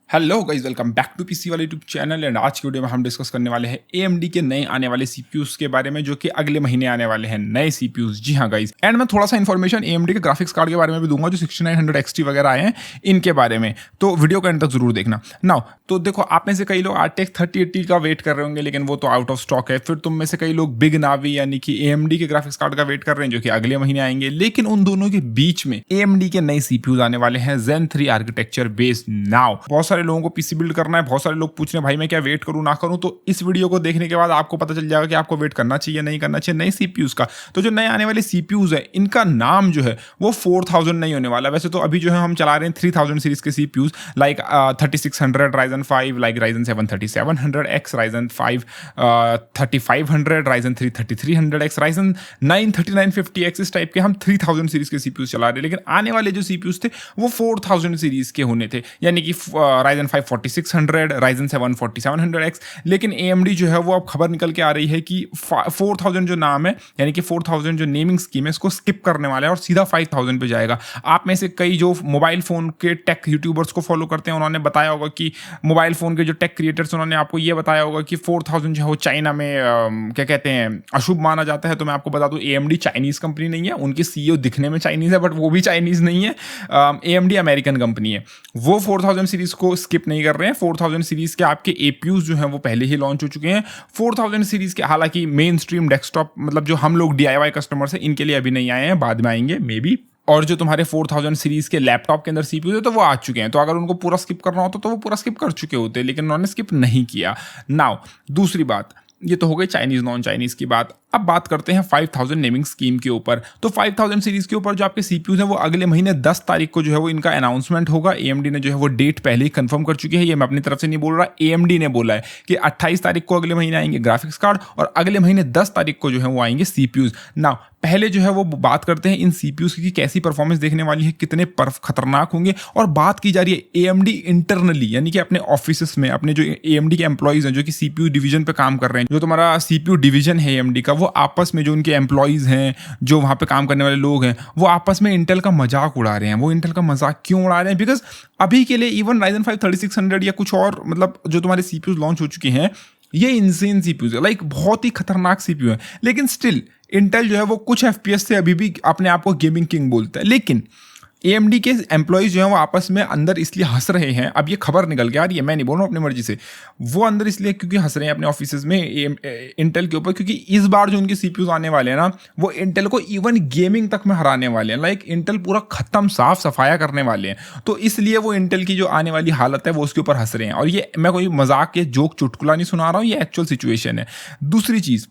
Hello guys, welcome back to PC वाले YouTube channel. And आज की वीडियो में हम डिस्कस करने वाले हैं AMD के नए आने वाले CPUs के बारे में, जो कि अगले महीने आने वाले हैं नए CPUs। जी हाँ गाइस, एंड मैं थोड़ा सा इन्फॉर्मेशन AMD के ग्राफिक्स कार्ड के बारे में भी दूंगा, जो 6900 XT वगैरह आए हैं इनके बारे में। तो वीडियो का एंड तक जरूर देखना। नाउ तो देखो, आप में से कई लोग RTX 3080 का वेट कर रहे होंगे, लेकिन वो तो आउट ऑफ स्टॉक है। फिर तुम में से कई लोग बिग नावी यानी कि AMD के ग्राफिक्स कार्ड का वेट कर रहे हैं, जो कि अगले महीने आएंगे। लेकिन उन दोनों के बीच में AMD के नए CPUs आने वाले हैं Zen 3 आर्किटेक्चर बेस्ड। नाउ बहुत सारे लोगों को पीसी बिल्ड करना है, बहुत सारे लोग पूछ रहे हैं भाई मैं क्या वेट करूं ना करूं। तो इस वीडियो को देखने के बाद आपको पता चल जाएगा कि आपको वेट करना चाहिए नहीं करना चाहिए नए CPUs का। तो जो नए आने वाले CPUs है, इनका नाम जो है वो 4000 नहीं होने वाला। वैसे तो अभी जो है हम चला रहे हैं 3000 सीरीज के CPUs, like 3600 Ryzen 5, like Ryzen 7 3700X, Ryzen 5 3500, Ryzen 3 3300X, Ryzen 9 3950X, इस टाइप के हम 3000 सीरीज के CPUs चला रहे हैं। लेकिन आने वाले जो CPUs थे वो 4000 सीरीज के होने थे, यानी कि Ryzen 5 4600, Ryzen 7 4700X। लेकिन AMD जो है वो अब खबर निकल के आ रही है कि 4000 जो नाम है, यानी कि 4000 जो नेमिंग स्कीम है, इसको स्किप करने वाला है और सीधा 5000 पे जाएगा। आप में से कई जो मोबाइल फोन के टेक यूट्यूबर्स को फॉलो करते हैं, उन्होंने बताया होगा कि मोबाइल फोन के जो टेक क्रिएटर्स, उन्होंने आपको ये बताया होगा कि 4000 जो है वो चाइना में क्या कहते हैं अशुभ माना जाता है। तो मैं आपको बता दूं, AMD चाइनीज कंपनी नहीं है। उनकी CEO दिखने में चाइनीज है, बट वो भी चाइनीज नहीं है। AMD अमेरिकन कंपनी है। वो 4000 सीरीज को स्किप नहीं कर रहे हैं। 4000 सीरीज के आपके APUs जो हैं वो पहले ही लॉन्च हो चुके हैं। 4000 सीरीज के हालांकि मेन स्ट्रीम डेस्कटॉप, मतलब जो हम लोग DIY कस्टमर्स हैं, इनके लिए अभी नहीं आए हैं, बाद में आएंगे मे बी। और जो तुम्हारे 4000 सीरीज के लैपटॉप के अंदर CPUs है, तो वो आ चुके हैं। तो अगर उनको पूरा स्किप करना होता तो वो पूरा स्किप कर चुके होते, लेकिन उन्होंने स्किप नहीं किया। नाउ दूसरी बात, ये तो हो गई चाइनीज नॉन चाइनीज की बात। अब बात करते हैं 5000 नेमिंग स्कीम के ऊपर। तो 5000 सीरीज के ऊपर जो आपके CPUs हैं वो अगले महीने 10 तारीख को जो है वो इनका अनाउंसमेंट होगा। AMD ने जो है वो डेट पहले ही कंफर्म कर चुकी है। ये मैं अपनी तरफ से नहीं बोल रहा, AMD ने बोला है कि 28 तारीख को अगले महीने आएंगे ग्राफिक्स कार्ड, और अगले महीने 10 तारीख को जो है वो आएंगे CPUs। नाउ पहले जो है वो बात करते हैं इन CPUs की कैसी परफॉर्मेंस देखने वाली है, कितने खतरनाक होंगे। और बात की जा रही है AMD इंटरनली, यानी कि अपने ऑफिस में अपने जो AMD के एम्प्लॉइज हैं, जो कि CPU डिवीजन पे काम कर रहे हैं, जो तुम्हारा CPU डिवीजन है AMD का, वो आपस में जो उनके एम्प्लॉइज हैं, जो वहाँ पे काम करने वाले लोग हैं, वो आपस में इंटेल का मजाक उड़ा रहे हैं। वो इंटेल का मजाक क्यों उड़ा रहे हैं? बिकॉज अभी के लिए इवन Ryzen 5 3600 या कुछ और, मतलब जो तुम्हारे CPUs लॉन्च हो चुके हैं, ये इंसेन CPUs है, लाइक बहुत ही खतरनाक CPU है। लेकिन स्टिल इंटेल जो है वो कुछ FPS से अभी भी अपने आप को गेमिंग किंग बोलता है। लेकिन AMD के एम्प्लॉइज जो हैं वो आपस में अंदर इसलिए हंस रहे हैं, अब ये खबर निकल के आ रही है, मैं नहीं बोल रहा हूँ अपनी मर्जी से, वो अंदर इसलिए क्योंकि हंस रहे हैं अपने ऑफिस में इंटेल के ऊपर, क्योंकि इस बार जो उनके CPUs आने वाले हैं ना, वो इंटेल को इवन गेमिंग तक में हराने वाले हैं। लाइक इंटेल पूरा खत्म साफ सफाया करने वाले हैं। तो इसलिए वो इंटेल की जो आने वाली हालत है वो उसके ऊपर हंस रहे हैं। और ये मैं कोई मजाक या जोक चुटकुला नहीं सुना रहा हूँ, ये एक्चुअल सिचुएशन है। दूसरी चीज़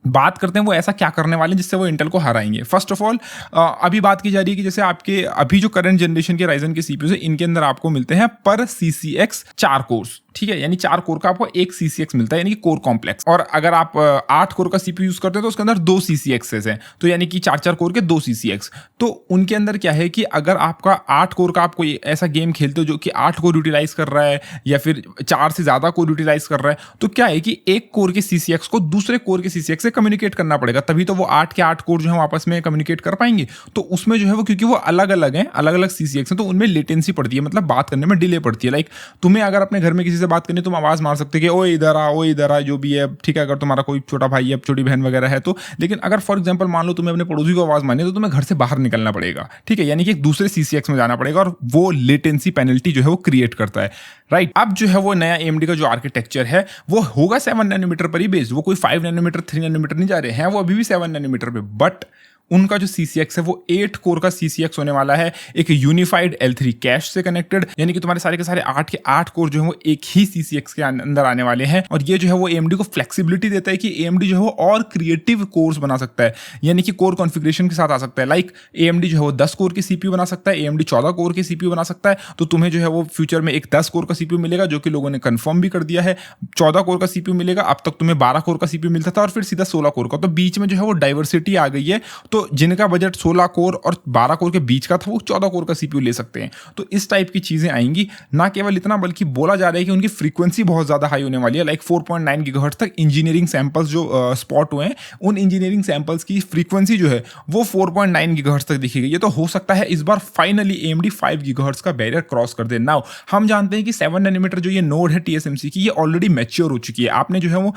बात करते हैं वो ऐसा क्या करने वाले हैं जिससे वो इंटेल को हराएंगे। फर्स्ट ऑफ ऑल, अभी बात की जा रही है कि जैसे आपके अभी जो करंट जनरेशन के राइजन के CPUs है, इनके अंदर आपको मिलते हैं पर CCX 4 कोर्स, ठीक है, यानी 4 कोर का आपको एक CCX मिलता है, यानी कि कोर कॉम्प्लेक्स। और अगर आप 8 कोर का CPU यूज करते हैं तो उसके अंदर 2 CCXs हैं, तो यानी कि 4 कोर के 2 CCX। तो उनके अंदर क्या है कि अगर आपका 8 कोर का आपको ऐसा गेम खेलते हो जो कि 8 कोर यूटिलाइज कर रहा है, या फिर 4 से ज्यादा कोर यूटिलाइज कर रहा है, तो क्या है कि एक कोर के CCX को दूसरे कोर के CCX से कम्युनिकेट करना पड़ेगा, तभी तो वो 8 के 8 कोर जो है आपस में कम्युनिकेट कर पाएंगे। तो उसमें जो है वो, क्योंकि वो अलग अलग हैं, अलग अलग CCX हैं, तो उनमें लेटेंसी पड़ती है, मतलब बात करने में डिले पड़ती है। लाइक तुम्हें अगर अपने घर में किसी से बात करनी है, तुम आवाज मार सकते कि ओ इधर आ, जो भी है, ठीक है, अगर तुम्हारा कोई छोटा भाई या छोटी बहन वगैरह है तो। लेकिन अगर फॉर एग्जांपल मान लो तुम्हें अपने पड़ोसी को आवाज मारनी है, तो तुम्हें घर से बाहर निकलना पड़ेगा, ठीक है, यानी कि एक दूसरे CCX में जाना पड़ेगा, और वो लेटेंसी पेनल्टी जो है वो क्रिएट करता है, राइट। अब जो है वो नया AMD का जो आर्किटेक्चर है वो होगा 7 नैनोमीटर पर ही बेस्ड। वो कोई 5 नैनोमीटर 3 नैनोमीटर नहीं जा रहे हैं, वो अभी भी 7 नैनोमीटर पे। बट उनका जो CCX है वो 8 कोर का CCX होने वाला है, एक यूनिफाइड L3 कैश से कनेक्टेड, यानी कि तुम्हारे सारे के सारे 8 के 8 कोर जो है वो एक ही CCX के अंदर आने वाले हैं। और ये जो है वो AMD को फ्लेक्सिबिलिटी देता है कि AMD जो है वो और क्रिएटिव कोर्स बना सकता है, यानी कि कोर कॉन्फ़िगरेशन के साथ आ सकता है। लाइक AMD जो है वो 10 कोर की CPU बना सकता है, AMD 14 कोर की CPU बना सकता है। तो तुम्हें जो है वो फ्यूचर में एक 10 कोर का CPU मिलेगा, जो कि लोगों ने कंफर्म भी कर दिया है। 14 कोर का CPU मिलेगा, अब तक तुम्हें 12 कोर का CPU मिलता था, और फिर सीधा 16 कोर का। तो बीच में जो है वो डाइवर्सिटी आ गई है। तो जो जिनका बजट 16 कोर और 12 कोर के बीच का था वो 14 कोर का CPU ले सकते हैं। तो इस टाइप की चीज़ें आएंगी। ना केवल इतना बल्कि बोला जा रहा है कि उनकी फ्रीक्वेंसी बहुत ज़्यादा हाई होने वाली है, लाइक 4.9 गीगाहर्ट्ज़ तक इंजीनियरिंग सैंपल्स जो स्पॉट हुए हैं उन इंजीनियरिंग सैंपल्स की फ्रीक्वेंसी जो है वो 4.9 गीगाहर्ट्ज़ तक दिखेगी। ये तो हो सकता है इस बार फाइनली AMD 5 गीगाहर्ट्ज़ का बैरियर क्रॉस कर दे। नाउ हम जानते हैं कि 7 नैनोमीटर जो ये नोड है TSMC की, ये ऑलरेडी मैच्योर हो चुकी है। आपने जो है वो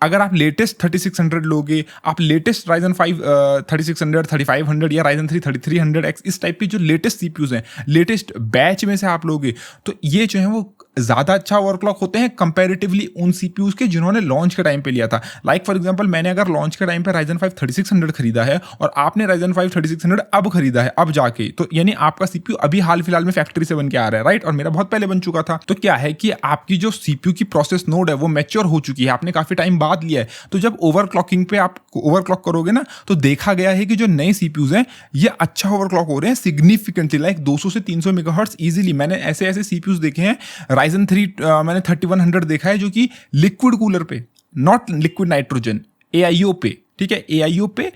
अगर आप लेटेस्ट 3600 लोगे, आप लेटेस्ट Ryzen 5 3600, 3500 या Ryzen 3 3300X इस टाइप की जो लेटेस्ट CPUs हैं, लेटेस्ट बैच में से आप लोगे, तो ये जो है वो ज़्यादा अच्छा ओवरक्लॉक होते हैं कंपैरेटिवली उन CPUs के जिन्होंने लॉन्च के टाइम पे लिया था। लाइक फॉर एग्जांपल मैंने अगर लॉन्च के टाइम पे Ryzen 5 3600 खरीदा है और आपने Ryzen 5 3600 अब खरीदा है, अब जाके, तो यानी आपका CPU अभी हाल फिलहाल में फैक्ट्री से बन के आ रहा है, राइट, और मेरा बहुत पहले बन चुका था। तो क्या है कि आपकी जो CPU की प्रोसेस नोड है वो मैच्योर हो चुकी है, आपने काफी टाइम बाद लिया है। तो जब ओवरक्लॉकिंग पे आप ओवरक्लॉक करोगे ना, तो देखा गया है कि जो नए CPUs हैं ये अच्छा ओवरक्लॉक हो रहे हैं सिग्निफिकेंटली, लाइक 200 से 300 मेगाहर्ट्ज इजीली। मैंने ऐसे ऐसे CPUs देखे हैं। Ryzen 3 मैंने 3100 देखा है जो कि लिक्विड कूलर पे, नॉट लिक्विड नाइट्रोजन, AIO पे, ठीक है, AIO पे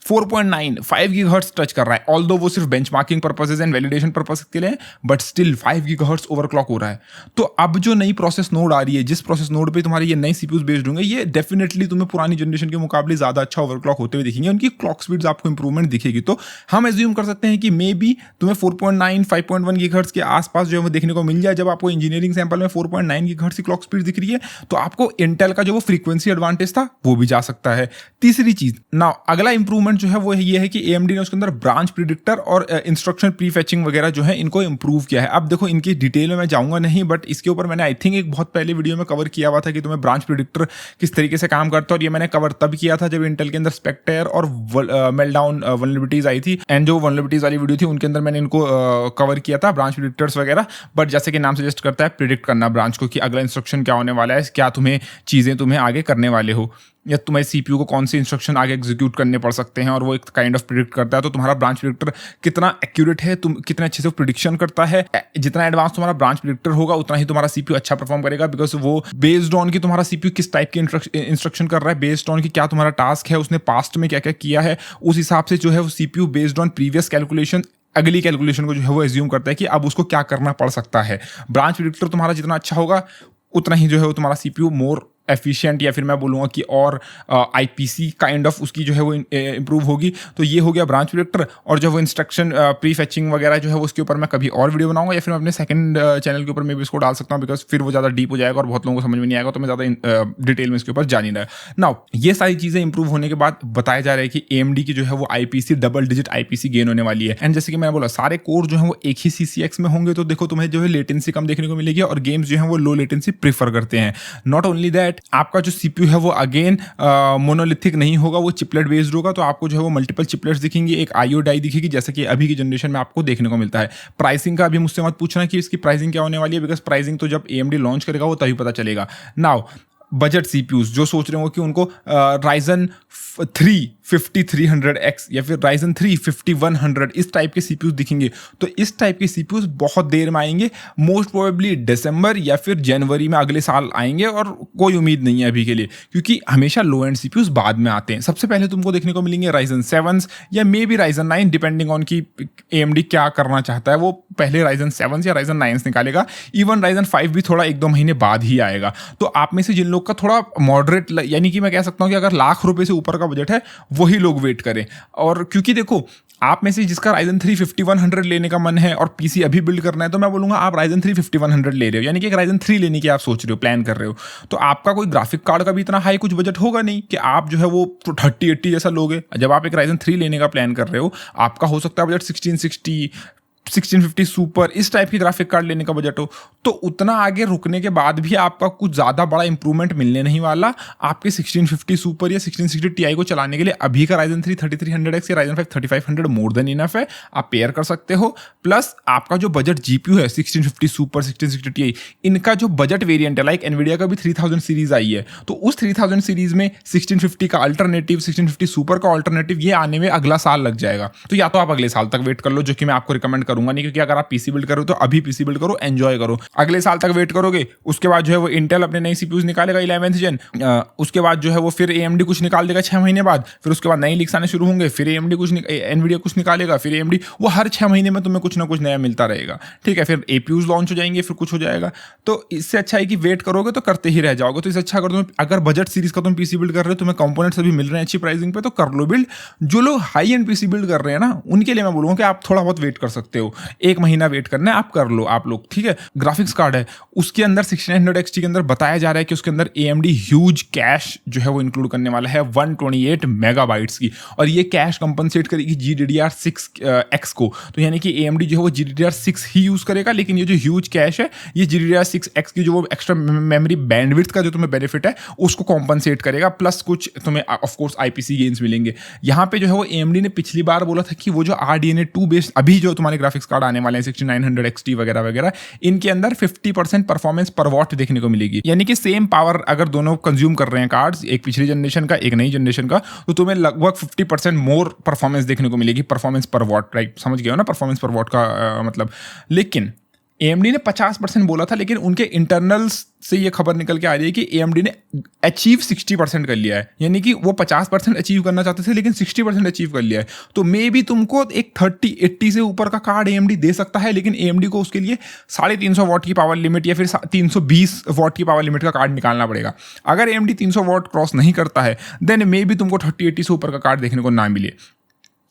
4.9 5 गीगाहर्ट्ज टच कर रहा है। ऑल्दो वो सिर्फ benchmarking purposes and validation purpose के लिए, बट स्टिल 5 गीगाहर्ट्ज ओवरक्लॉक हो रहा है। तो अब जो नई प्रोसेस नोड आ रही है, जिस प्रोसेस नोड पे तुम्हारे ये नए CPUs बेस्ड होंगे, ये डेफिनेटली तुम्हें पुरानी जनरेशन के मुकाबले ज़्यादा अच्छा ओवरक्लॉक होते हुए दिखेंगे, उनकी क्लॉक स्पीड्स आपको इंप्रूवमेंट दिखेगी। तो हम एज्यूम कर सकते हैं कि मे बी तुम्हें 4.9 5.1 गीगाहर्ट्ज के आसपास जो है वो देखने को मिल जाए। जब आपको इंजीनियरिंग सैंपल में 4.9 गीगाहर्ट्ज की क्लॉक स्पीड दिख रही है, तो आपको इंटेल का जो वो फ्रीक्वेंसी एडवांटेज था वो भी जा सकता है। तीसरी चीज, ना अगला इंप्रूवमेंट जो है वो ये है कि AMD ने उसके अंदर ब्रांच प्रिडिक्टर और इंस्ट्रक्शन प्रीफेचिंग वगैरह जो है इनको इंप्रूव किया है। अब देखो इनकी डिटेल में मैं जाऊंगा नहीं, बट इसके ऊपर मैंने आई थिंक एक बहुत पहले वीडियो में कवर किया हुआ था कि तुम्हें ब्रांच प्रिडिक्टर किस तरीके से काम करता है, और ये मैंने कवर तब किया था जब इंटेल के अंदर स्पेक्टर और मेल्टडाउन वल्नरेबिलिटीज आई थी। एंड जो वल्नरेबिलिटीज वाली वीडियो थी उनके अंदर मैंने इनको कवर किया था, ब्रांच प्रिडिक्टर्स वगैरह। बट जैसे कि नाम सजेस्ट करता है, प्रिडिक्ट करना ब्रांच को कि अगला इंस्ट्रक्शन क्या होने वाला है, क्या तुम्हें चीज़ें तुम्हें आगे करने वाले हो, या तुम्हारे CPU को कौन से इंस्ट्रक्शन आगे एग्जीक्यूट करने पड़ सकते हैं, और वो एक काइंड ऑफ प्रिडिक्ट करता है। तो तुम्हारा ब्रांच प्रिडिक्टर कितना एक्यूरेट है, तुम कितने अच्छे से प्रिडिक्शन करता है, जितना एडवांस तुम्हारा ब्रांच प्रिडिक्टर होगा उतना ही तुम्हारा CPU अच्छा परफॉर्म करेगा, बिकॉज वो बेस्ड ऑन की तुम्हारा CPU किस टाइप के इंस्ट्रक्शन कर रहा है, बेस्ड ऑन की क्या तुम्हारा टास्क है, उसने पास्ट में क्या क्या किया है, उस हिसाब से जो है वो CPU based on previous calculation अगली कैलकुलेशन को जो है वो एज्यूम करता है कि अब उसको क्या करना पड़ सकता है। ब्रांच प्रिडिक्टर तुम्हारा जितना अच्छा होगा उतना ही जो है वो तुम्हारा CPU मोर एफिशिएंट, या फिर मैं बोलूँगा कि और IPC काइंड ऑफ उसकी जो है वो इंप्रूव होगी। तो ये हो गया ब्रांच प्रिडिक्टर। और जो वो इंस्ट्रक्शन प्रीफेचिंग वगैरह जो है उसके ऊपर मैं कभी और वीडियो बनाऊंगा, या फिर मैं अपने सेकंड चैनल के ऊपर मैं भी इसको डाल सकता हूँ, बिकॉज फिर वो ज़्यादा डीप हो जाएगा और बहुत लोगों को समझ में नहीं आएगा, तो मैं ज़्यादा डिटेल में इसके ऊपर जा नहीं रहा। नाउ ये सारी चीज़ें इंप्रूव होने के बाद बताया जा रहा है कि AMD की जो है वो IPC double digit IPC gain होने वाली है। एंड जैसे कि मैंने बोला सारे कोर जो है वो एक ही CCX में होंगे, तो देखो तुम्हें जो है लेटेंसी कम देखने को मिलेगी, और गेम्स जो है वो लो लेटेंसी प्रीफर करते हैं। नॉट ओनली दैट, आपका जो CPU है वो अगेन मोनोलिथिक नहीं होगा, वो चिपलेट बेस्ड होगा। तो आपको जो है वो मल्टीपल चिपलेट्स दिखेंगे, एक IO डाई दिखेगी, जैसे कि अभी की जनरेशन में आपको देखने को मिलता है। प्राइसिंग का अभी मुझसे मत पूछना कि इसकी प्राइसिंग क्या होने वाली है, बिकॉज प्राइसिंग तो जब AMD लॉन्च करेगा वो तभी पता चलेगा। नाउ बजट CPUs जो सोच रहे हो कि उनको Ryzen 3 5300X या फिर Ryzen 3 5100 इस टाइप के CPUs दिखेंगे, तो इस टाइप के CPUs बहुत देर में आएंगे, मोस्ट प्रोबेबली दिसंबर या फिर जनवरी में अगले साल आएंगे, और कोई उम्मीद नहीं है अभी के लिए, क्योंकि हमेशा लो एंड CPUs बाद में आते हैं। सबसे पहले तुमको देखने को मिलेंगे Ryzen 7s या may be Ryzen 9, depending on की AMD क्या करना चाहता है, वो पहले Ryzen 7s या Ryzen 9s निकालेगा। इवन Ryzen 5 भी थोड़ा 1-2 महीने बाद ही आएगा। तो आप में से जिन लोग का थोड़ा मॉडरेट, यानी कि मैं कह सकता हूँ कि अगर लाख रुपए से ऊपर का बजट है वही लोग वेट करें। और क्योंकि देखो आप में से जिसका Ryzen 3 5100 लेने का मन है और PC अभी बिल्ड करना है, तो मैं बोलूंगा आप Ryzen 3 5100 ले रहे हो, यानी कि एक Ryzen 3 लेने की आप सोच रहे हो, प्लान कर रहे हो, तो आपका कोई ग्राफिक कार्ड का भी इतना हाई कुछ बजट होगा नहीं कि आप जो है वो 3080 जैसा लोगे। जब आप एक Ryzen 3 लेने का प्लान कर रहे हो, आपका हो सकता है बजट 1660 1650 सुपर इस टाइप की ग्राफिक कार्ड लेने का बजट हो, तो उतना आगे रुकने के बाद भी आपका कुछ ज़्यादा बड़ा इंप्रूवमेंट मिलने नहीं वाला। आपके 1650 सुपर या 1660 Ti को चलाने के लिए अभी का Ryzen 3 3300X या Ryzen 5 3500 मोर देन इनफ है, आप पेयर कर सकते हो। प्लस आपका जो बजट GPU है 1650 सुपर 1660 Ti, इनका जो बजट वेरिएंट है, लाइक एनवीडिया का भी 3000 सीरीज आई है, तो उस 3000 सीरीज में 1650 का अल्टरनेटिव, 1650 सुपर का अल्टरनेटिव ये आने में अगला साल लग जाएगा। तो या तो आप अगले साल तक वेट कर लो, जो कि मैं आपको रिकमेंड करूंगा नहीं, क्योंकि अगर आप पीसी बिल्ड करो तो अभी पीसी बिल्ड करो, एंजॉय करो। अगले साल तक वेट करोगे, उसके बाद जो है वो इंटेल अपने नई सीपीयूज निकालेगा 11th जेन, उसके बाद जो है वो फिर एएमडी कुछ निकाल देगा 6 महीने बाद, फिर उसके बाद नई लीक्स आने शुरू होंगे, फिर एएमडी कुछ एनवीडिया कुछ निकालेगा, फिर एएमडी, वो हर 6 महीने में तुम्हें कुछ ना कुछ नया मिलता रहेगा, ठीक है। फिर एपीयूज लॉन्च हो जाएंगे, फिर कुछ हो जाएगा। तो इससे अच्छा है कि वेट करोगे तो करते ही रह जाओगे। तो इससे अच्छा अगर बजट सीरीज का तुम पीसी बिल्ड कर रहे हो, तुम्हें कंपोनेंट्स अभी मिल रहे हैं अच्छी प्राइसिंग पे, तो कर लो बिल्ड। जो लोग हाई एंड पीसी बिल्ड कर रहे हैं ना, उनके लिए मैं बोलूँगा कि आप थोड़ा बहुत वेट कर सकते हो, 1 महीना वेट करना है, आप कर लो आप लोग, ठीक है। ग्राफिक्स कार्ड है, उसके अंदर 6900 XT के अंदर बताया जा रहा है कि उसके अंदर AMD ह्यूज कैश जो है वो इंक्लूड करने वाला है 128 मेगाबाइट्स की, और ये कैश कंपनसेट करेगी GDDR6X को। तो यानी कि AMD जो है वो GDDR6 ही यूज करेगा, लेकिन ये जो ह्यूज कैश है ये GDDR6X की जो वो एक्स्ट्रा मेमोरी बैंडविड्थ का जो तुम्हें बेनिफिट है उसको कॉम्पनसेट करेगा, प्लस कुछ तुम्हें ऑफ कोर्स IPC गेन्स मिलेंगे। यहाँ पे जो है वो AMD ने पिछली बार बोला था कि वो जो RDNA 2 बेस्ड अभी जो तुम्हारे ग्राफिक्स कार्ड आने वाले हैं 6900 XT वगैरह वगैरह, इनके अंदर 50% परफॉर्मेंस पर वॉट देखने को मिलेगी। यानी कि सेम पावर अगर दोनों कंज्यूम कर रहे हैं कार्ड्स, एक पिछली जनरेशन का एक नई जनरेशन का, तो तुम्हें लगभग 50% मोर परफॉर्मेंस देखने को मिलेगी, परफॉर्मेंस पर वॉट, राइट, समझ गए हो ना परफॉर्मेंस पर वॉट का मतलब। लेकिन AMD ने 50% बोला था, लेकिन उनके इंटरनल्स से ये खबर निकल के आ रही है कि AMD ने अचीव 60% कर लिया है। यानी कि वो 50% अचीव करना चाहते थे, लेकिन 60% अचीव कर लिया है। तो मे बी तुमको एक 3080 से ऊपर का कार्ड AMD दे सकता है, लेकिन AMD को उसके लिए 350 वॉट की पावर लिमिट या फिर 320 वॉट की पावर लिमिट का कार्ड निकालना पड़ेगा। अगर AMD 300 वॉट क्रॉस नहीं करता है, देन मे बी तुमको 3080 से ऊपर का कार्ड देखने को ना मिले।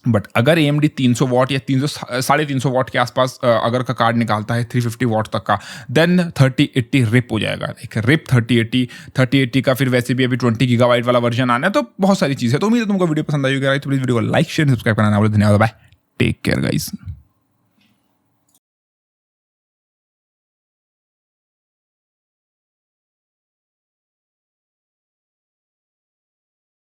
बट अगर AMD 300 वॉट या 350 वॉट के आसपास अगर का कार्ड निकालता है 350 वॉट तक का, देन 3080 रिप हो जाएगा। एक रिप 3080 का फिर वैसे भी अभी 20 गीगाबाइट वाला वर्जन आना है, तो बहुत सारी चीज़ है। तो उम्मीद है तुमको वीडियो पसंद आई होगी। तो प्लीज वीडियो को लाइक शेयर सब्सक्राइब करना ना भूलो। धन्यवाद, बाय, टेक केयर गाइस।